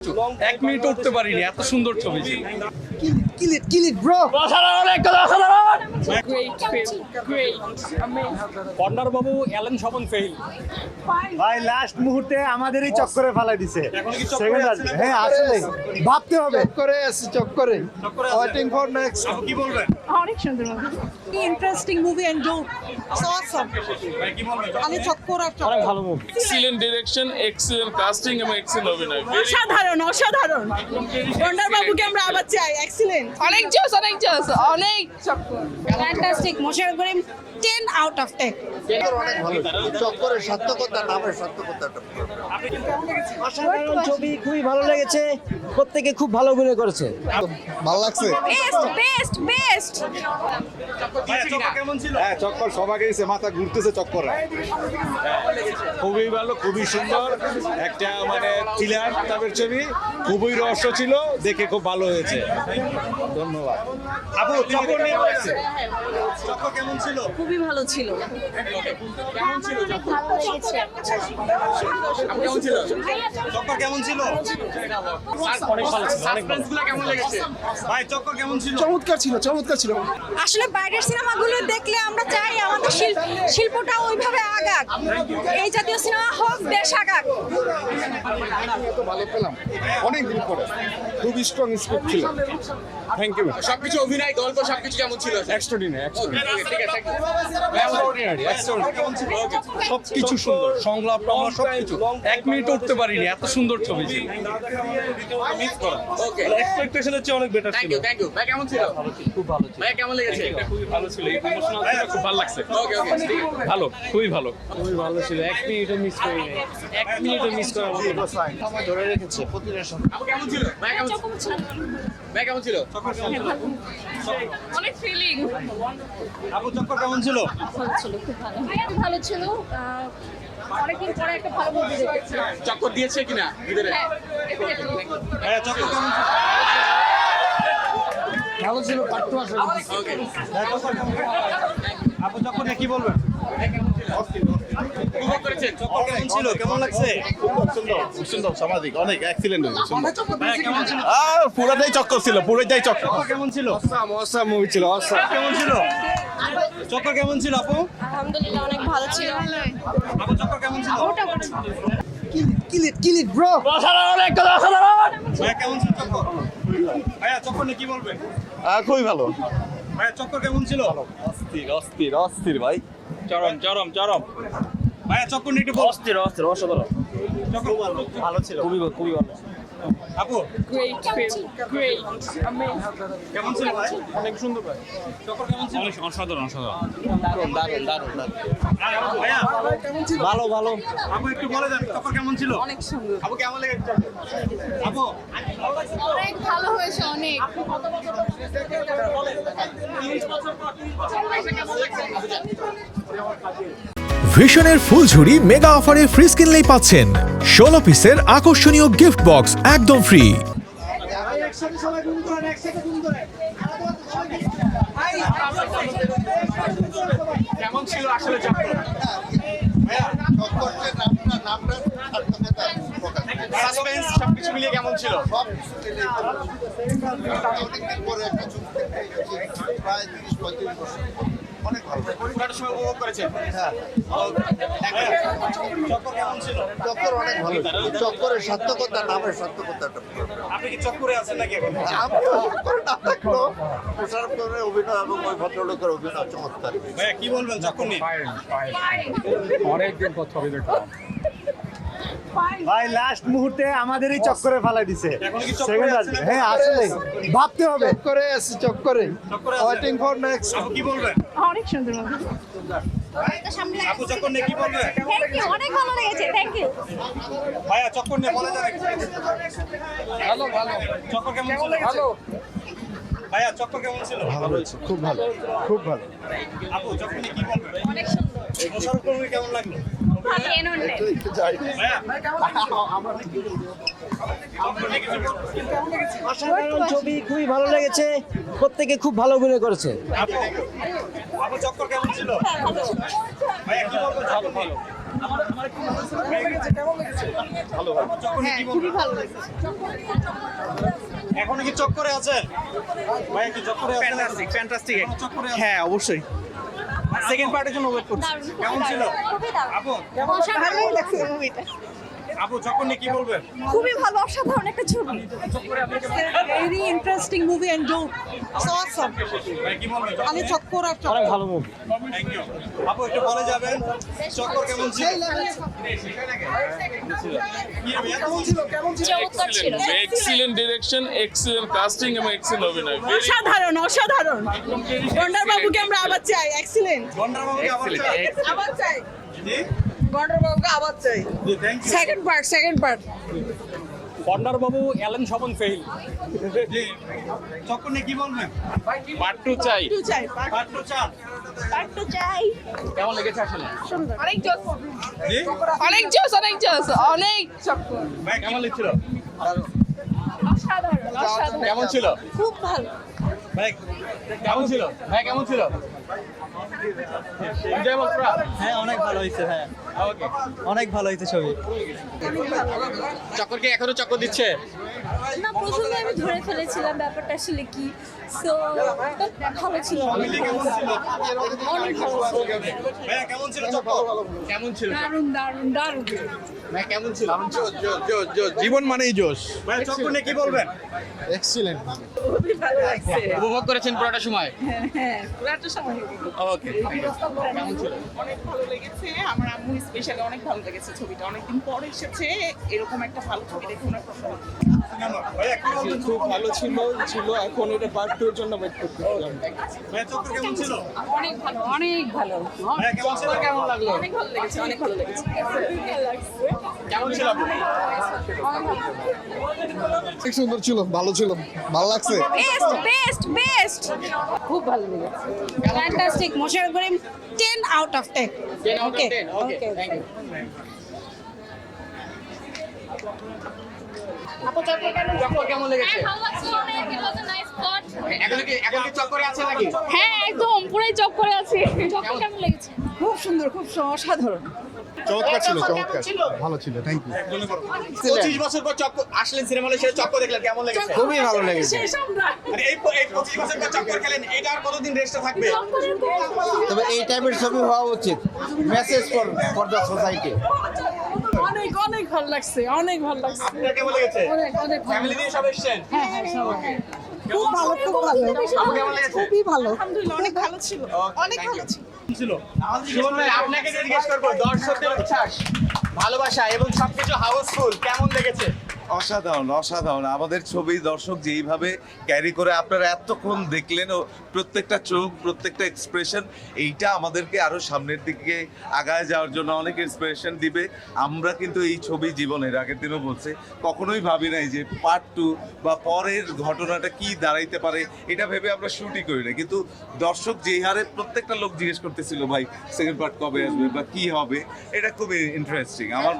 এক মিনিট উঠতে পারিনি, এত সুন্দর ছবি ছিল। Kill it, bro. Corner Babu Allen শপন fail. ভাই লাস্ট মুহূর্তে আমাদেরই চক্করে ফেলাই দিছে। এখন কি চক্করে সেকেন্ড আছেন? হ্যাঁ আসলে ভাবতে হবে। চক্করে ওয়েটিং ফর নেক্সট। আপু কি বলবেন? অনেক সুন্দর interesting movie and dope so awesome ভাই কি বলবেন? আমি চক্কর একটা অনেক ভালো movie. Excellent direction, excellent casting এবং এক্সিলেন্ট অভিনয়। অসাধারণ অসাধারণ কর্নার বাবুকে আমরা আবার চাই এক্সিলেন্ট অনেক জোস অনেক চক্কর fantastic Mosharraf Karim 10 out of 10 অনেক ভালো চক্করের সার্থকতা নামের সার্থকতাটা অসাধারণ ছবি, খুবই ভালো লেগেছে। প্রত্যেকে খুব ভালো অভিনয় করেছে। ভালো লাগছে। বেস্ট ভাই চক্কর কেমন ছিল? হ্যাঁ চক্কর সবাই গেছে, মাথা ঘুরতেছে চক্করে। খুবই ভালো, খুবই সুন্দর একটা মানে থ্রিলার টাইপের ছবি, খুবই রহস্য ছিল, দেখে খুব ভালো হয়েছে। ধন্যবাদ। আপু চক্কর নিয়ে বলছে। চক্কর কেমন ছিল? খুবই ভালো ছিল কেমন ছিল? আপু কেমন ছিল? চক্কর কেমন ছিল? অনেক ভালো ছিল, অনেক ভালো। কেমন লেগেছে? ভাই চক্কর কেমন ছিল? চমৎকার ছিল। আসলে বাইরের সিনেমাগুলো দেখলে আমরা চাই আমাদের শিল্পটা ওইভাবে আগাক, এই জাতীয় সিনেমা হোক, দেশ আগাক। ভালো পেলাম অনেক দিন পরে। খুব স্ট্রং স্ক্রিপ্ট ছিল। Thank you. সবকিছু অভিনয়, গল্প সবকিছু কেমন ছিল? এক্সট্রাঅর্ডিনারি, সবকিছু সুন্দর, সংলাপ টংলাপ সবকিছু। এক মিনিট উঠতে পারিনি, এত সুন্দর ছবি ছিল। মিস করা। ওকে, এক্সপেকটেশনের চেয়ে অনেক বেটার ছিল। Thank you. ভাই কেমন ছিল? খুব ভালো ছিল। ভাই কেমন লেগেছে? খুবই ভালো ছিল, ইমোশনাল ছিল, খুব ভালো লাগছে। ওকে ঠিক আছে। ভালো, খুবই ভালো। খুবই ভালো ছিল। এক মিনিটও মিস করিনি। এক মিনিটও মিস করার মতো না। সময় ধরে রেখেছে প্রতিটা সময়। আপু কেমন ছিল? ভাই কেমন ছিল? ভাই কেমন ছিল? অনেক ফিলিং আপু চক্কর কেমন ছিল? ভালো ছিল অনেকদিন পরে একটা ভালো মুভি দেখেছি চক্কর দিয়েছে কিনা ভিতরে? হ্যাঁ চক্কর কেমন ছিল? ভালো ছিল পার্ট 2 আসলে। ওকে, আপু চক্কর নিয়ে কি বলবেন? উপভোগ করেছেন? চক্কর কেমন ছিল? কেমন লাগছে? সুন্দর, সামাজিক, অনেক এক্সিলেন্ট হয়েছে, সুন্দর। ভাই কেমন ছিল? পুরোটাই চক্কর ছিল, পুরোটাই চক্কর। চক্কর কেমন ছিল? অসাম মুভি ছিল, অসাম। কেমন ছিল? চক্কর কেমন ছিল আপু? আলহামদুলিল্লাহ অনেক ভালো ছিল আপু চক্কর কেমন ছিল? Kill it, bro. ভাইয়া কেমন ছিল চক্কর? ভাইয়া চক্কর নিয়ে কি বলবেন? খুবই ভালো। ভাইয়া চক্কর কেমন ছিল? অস্থির ভাই। চরম। ভাইয়া চক্কর নিয়ে একটু বল। অসাধারণ। চক্কর ভালো ছিল। খুবই ভালো। আপু গ্রেট কেমন ছিল ভাই? অনেক সুন্দর ভাই। চক্কর কেমন ছিল? অসাধারণ। দারুণ। ভাইয়া ভালো। আপু একটু বলে দেন চক্কর কেমন ছিল? অনেক সুন্দর আপু কেমন লেগেছে? আপু অনেক ভালো হয়েছে অনেক ভিশনের ফুলঝুরি মেগা অফারে ফ্রিজ কিনলেই পাচ্ছেন 16 পিসের আকর্ষণীয় গিফট বক্স একদম ফ্রি। কেমন ছিল আসলে চক্কর? চক্করের নামটা সার্থকতা প্রকাশ। সাসপেন্স সবকিছু মিলিয়ে কেমন ছিল? সব অনেকদিন পরে একটা চুক্তি প্রায় 30-35 বছর। অনেক ভালো। পুরোটা সময় উপভোগ করেছেন? হ্যাঁ চক্কর কেমন ছিল? চক্কর অনেক ভালো। চক্করের সার্থকতা নামের সার্থকতাটা আপনি কি চক্করে আছেন নাকি এখন? মোশাররফ করিমের অভিনয় এবং ওই ভদ্রলোকের অভিনয় চমৎকার। ভাইয়া কি বলবেন চক্কর নিয়ে? অনেকদিন পর ছবি দেখলাম। ভাই লাস্ট মুহূর্তে আমাদেরই চক্করে ফেলাই দিছে। এখন কি চক্করে সেকেন্ড আছেন? হ্যাঁ আসলে ভাবতে হবে। চক্করে চক্করে ওয়েটিং ফর নেক্সট। আপু কি বলবেন? অনেক সুন্দর মুভি আপু চক্কর নিয়ে কি বলবেন? অনেক ভালো লেগেছে থ্যাংক ইউ ভাইয়া চক্কর নিয়ে বলে দেন একটু। ভালো। চক্কর কেমন ছিল? ভালো। ভাইয়া চক্কর কেমন ছিল? খুব ভালো। আপু চক্কর নিয়ে কি বলবেন? অনেক সুন্দর মোশাররফ করিম কেমন লাগলো? ভালো এনন্ডে ভাইয়া অসাধারণ ছবি, খুবই ভালো লেগেছে। প্রত্যেকে খুব ভালো অভিনয় করেছে। আপু চক্কর কেমন ছিল? ভাইয়া কি বলবেন? ভালো। চক্করে কি বলবেন? এখনো কি চক্করে আছেন ভাইয়া? কি চক্করে আছেন? ফ্যান্টাস্টিক চক্করে আছেন? হ্যাঁ অবশ্যই সেকেন্ড পার্টের জন্য ওয়েট করছি কেমন ছিল আপু? ভালোই লাগছে মুভিটা, আপু চক্কর নিয়ে কি বলবেন? খুবই ভালো, অসাধারণ একটা ছবি। Very interesting movie and dope. It's awesome. ভাই কি বলবেন? আমি চক্কর আর অনেক ভালো মুভি থ্যাংক ইউ। আপু একটু বলে যাবেন চক্কর কেমন ছিল? কি ভাইয়া? চমৎকার ছিল। এক্সিলেন্ট ডিরেকশন, এক্সিলেন্ট কাস্টিং এবং এক্সিলেন্ট অভিনয়। অসাধারণ অসাধারণ গন্ডার বাবুকে আমরা আবার চাই এক্সিলেন্ট গন্ডার বাবুকে আবার চাই। আবার চাই জি গন্ডার বাবুকে আবার চাই জি thank you. Second part বন্ডার Babu Allen শপন fail জি চক্কর নিয়ে কি বলবেন? পার্ট 2 চাই। টু চাই পার্ট 2 চান? একটু চাই। কেমন লেগেছে আসলে অনেক জোস জি অনেক জোস অনেক চক্কর ভাই কেমন লাগছিল? অসাধারণ কেমন ছিল খুব ভালো ভাই কেমন ছিল ভাই কেমন ছিল হ্যাঁ অনেক ভালো হয়েছে, হ্যাঁ অনেক ভালো হয়েছে ছবি। চক্করকে এখনো চক্কর দিচ্ছে না, প্রথমে আমি ধরে ফেলেছিলাম ব্যাপারটা আসলে কি, সো ভালো ছিল, ফ্যামিলি কেমন ছিল? অনেক ভালো ছিল। ভাইয়া কেমন ছিল চক্কর? কেমন ছিল দারুণ দারুণ দারুণ ভাই কেমন ছিল জীবন মানেই জোশ ভাই চক্কর নিয়ে কি বলবেন? এক্সিলেন্ট খুবই ভালো লাগছে উপভোগ করেছেন পুরোটা সময় হ্যাঁ পুরাটা সময় ওকে অনেক ভালো লেগেছে আমার আম্মু স্পেশালি অনেক ভালো লেগেছে ছবিটা অনেকদিন পর এসেছে এরকম একটা ভালো ছবি দেখে ওনার খুব ভালো লেগেছে। ভাইয়া কি বলবেন? খুব ভালো ছিল এখন এটা পার্ট 2 এর জন্য ওয়েট করতেছিলাম ভাইয়া চক্কর কেমন ছিল? অনেক ভালো ভাইয়া কেমন ছিল? কেমন লাগলো অনেক ভালো লেগেছে কেমন ছিল আপু? অনেক সুন্দর ছিল ভালো ছিল ভালো লাগছে বেস্ট খুব ভালো লেগেছে fantastic. Mosharraf Karim 10 out of 10। 10 out of 10 okay thank you Chakkar কেমন লেগেছে ভালো লাগছিল অনেক, it was a nice plot. এখন কি চক্করে আছে নাকি হ্যাঁ একদম পুরাই চক্করে আছি। চক্কর কেমন লেগেছে? খুব সুন্দর খুব অসাধারণ চমৎকার ছিল চমৎকার ভালো ছিল থ্যাংক ইউ 25 বছর পর চক্কর আসলেন সিনেমা হলে সেটা চক্কর দেখলেন কেমন লেগেছে খুবই ভালো লেগেছে শেষ আমরা আরে এই 25 বছর পর চক্কর খেলেন, এটা আর কতদিন রেস্টে থাকবে? তবে এই টাইপের ছবি হওয়া উচিত, মেসেজ ফর দ্য সোসাইটি। অনেক অনেক ভালো লাগছে অনেক ভালো লাগছে আপনার কেমন লেগেছে? অনেক অনেক ভালো ফ্যামিলি নিয়ে সব এসেছেন? হ্যাঁ খুব ভালো আপু কেমন লেগেছে? খুবই ভালো আলহামদুলিল্লাহ অনেক ভালো ছিল অনেক ভালো ছিল ছিল সুমন ভাই আপনাকে জিজ্ঞেস করব দর্শকদের উচ্ছ্বাস ভালোবাসা এবং সবকিছু হাউসফুল কেমন লেগেছে অসাধারণ আমাদের ছবি দর্শক যেইভাবে ক্যারি করে আপনারা এতক্ষণ দেখলেন ও প্রত্যেকটা চোখ প্রত্যেকটা এক্সপ্রেশন এইটা আমাদেরকে আরো সামনের দিকে আগায় যাওয়ার জন্য অনেক ইন্সপিরেশন দিবে। আমরা কিন্তু এই ছবি জীবনের আগের দিনও বলছে কখনোই ভাবি নাই যে পার্ট 2 বা পরের ঘটনাটা কি দাঁড়াইতে পারে এটা ভেবে আমরা শুটই করি না, কিন্তু দর্শক যেই হারে প্রত্যেকটা লোক জিজ্ঞেস করতেছিল ভাই সেকেন্ড পার্ট কবে আসবে বা কি হবে, এটা খুবই ইন্টারেস্টিং। আমার